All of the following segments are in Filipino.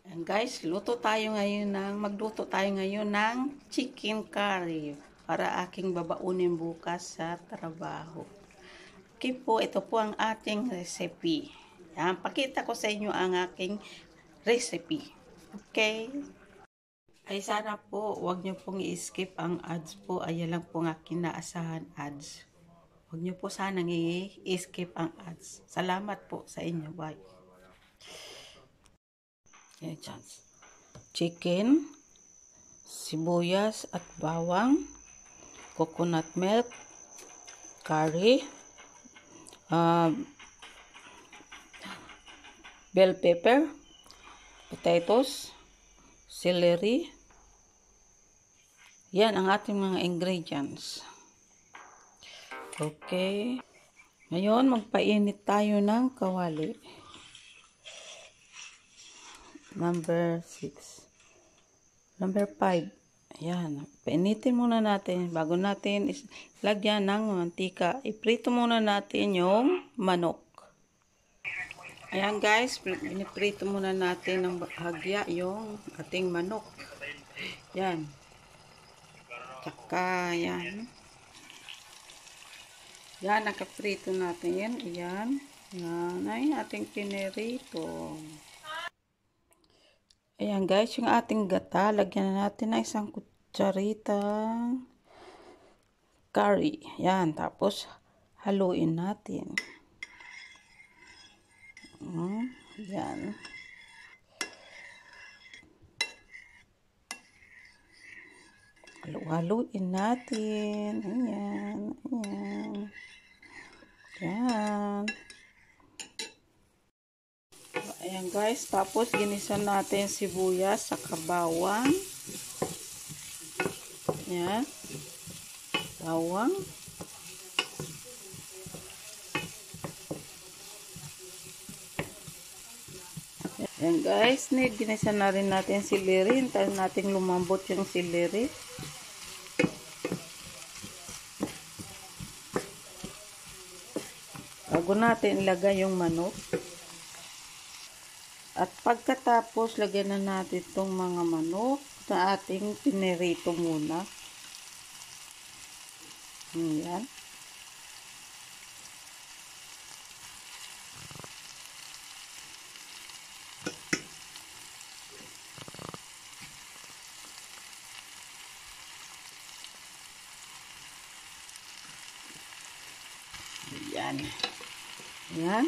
Ayan guys, magluto tayo ngayon ng chicken curry para aking babaunin bukas sa trabaho. Okay po, ito po ang ating recipe. Yan, pakita ko sa inyo ang aking recipe. Okay? Ay sana po, wag niyo pong i-skip ang ads po. Ayan lang po ang aking naasahan ads. Wag niyo po sanang i-skip ang ads. Salamat po sa inyo. Bye. Ayan, chicken, sibuyas at bawang, coconut milk, curry, bell pepper, potatoes, celery. Yan ang ating mga ingredients. Okay. Ngayon, magpainit tayo ng kawali. Number 6. Number 5. Ayan. Painitin muna natin. Bago natin lagyan ng mantika, iprito muna natin yung manok. Ayan guys, piniprito muna natin ng bahagya yung ating manok. Yan. Tsaka, yan. Yan, nakaprito natin yan. Ayan. Yan ay ating pinirito. Ayan guys, yung ating gata, lagyan na natin ng isang kutsarita curry. Yan, tapos haluin natin. Yan. Haluin natin. Ayan, ayan. Yan. Ayan guys, tapos ginisa natin sibuyas sa bawang. Yan. Bawang. Ayan guys, ginisa na rin natin celery. Hintayin natin lumambot yung celery. Bago natin ilagay yung manok. At pagkatapos, lagyan na natin itong mga manok na ating pinirito muna. Ayan. Ayan. Ayan.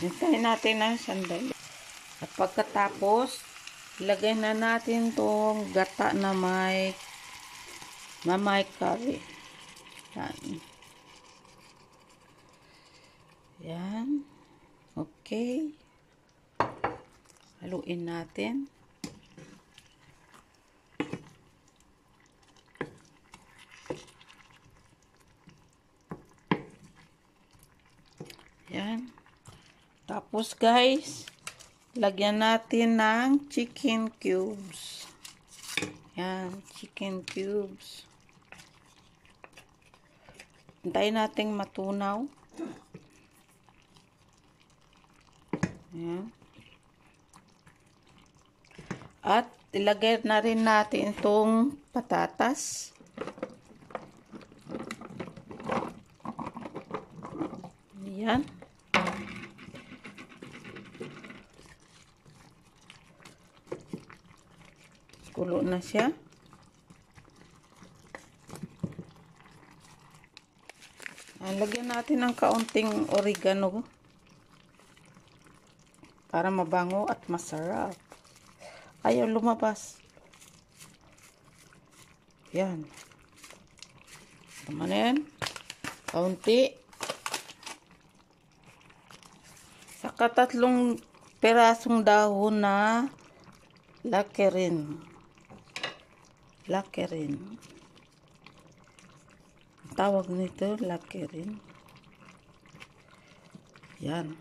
Hintayin natin ng sandali. At pagkatapos, ilagay na natin tong gata na may curry. Yan. Yan. Okay. Haluin natin. Yan. Tapos guys, lagyan natin ng chicken cubes. Yan, chicken cubes. Hintayin natin matunaw. Yan. At ilagay na rin natin itong patatas. Yan. Kulo na siya. Lagyan natin ng kaunting oregano para mabango at masarap. Ayaw lumabas. Yan. Tama na yan. Kaunti. Saka 3 perasong dahon na lakerin. Lakerin. Tawag nito, lakerin. Yan.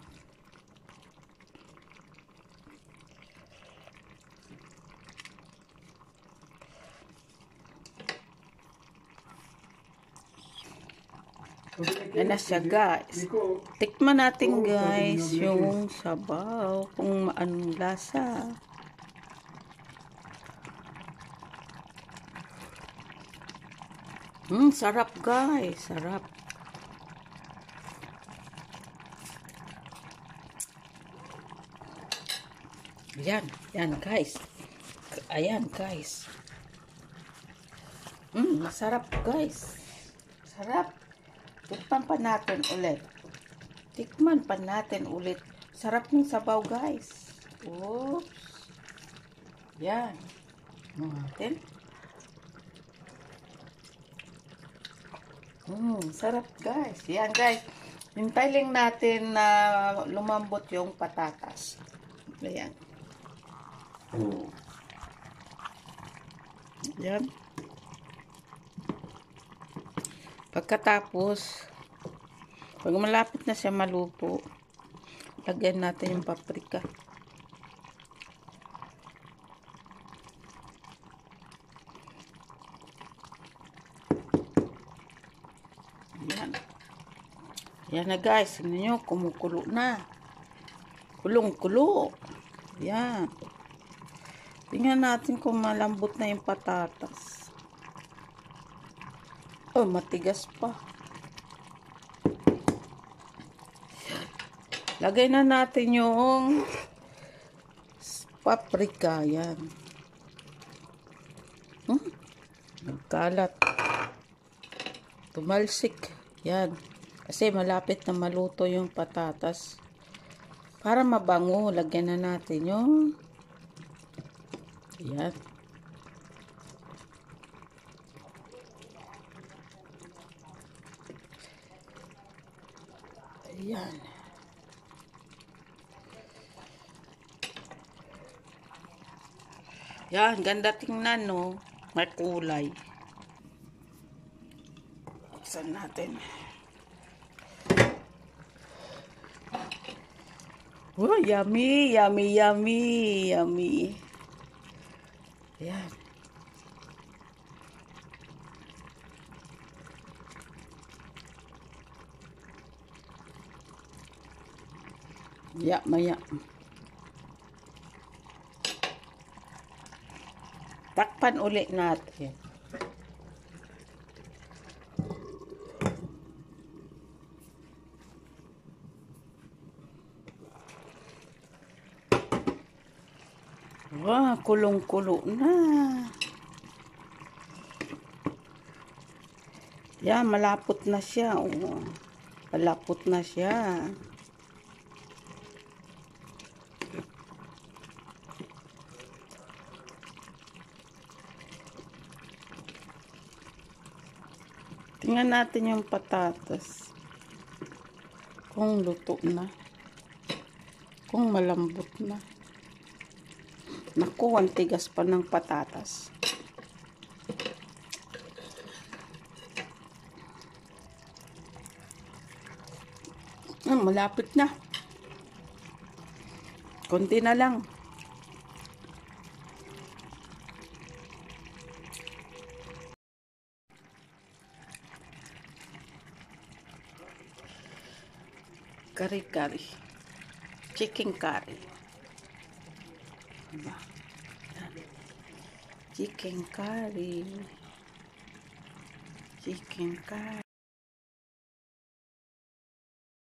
Yan na siya, guys. Tikman natin, guys, yung sabaw. Kung anong lasa. Sarap, guys. Sarap. Yan. Yan, guys. Ayan, guys. Masarap, guys. Sarap. Tikman pa natin ulit. Tikman pa natin ulit. Sarap ng sabaw, guys. Oops. Yan. Natin. Sarap, guys. Yan, guys. Hintay lang natin na lumambot yung patatas. Ayan. Yan. Pagkatapos, pag malapit na siya maluto, lagyan natin yung paprika. Yan. Yan na, guys. Tingnan nyo, kumukulo na. Kulong-kulo. Yan. Tingnan natin kung malambot na yung patatas. Oh, matigas pa. Lagay na natin yung paprika. Yan. Nagkalat. Tumalsik. Yan. Kasi malapit na maluto yung patatas. Para mabango, lagyan na natin yung yan. Ayan. Yan, ganda tingnan, no? May kulay. Buksan natin. Oh, yummy, yummy, yummy, yummy. Ayan. Maya. Takpan ulit natin. Wah, kulong-kulo na. Yan, malapot na siya. Oh. Malapot na siya. Tingnan natin yung patatas. Kung luto na. Kung malambot na. Naku, ang tigas pa ng patatas. Malapit na. Konti na lang. Kari-kari. Chicken curry. Diba? Chicken curry. Chicken curry.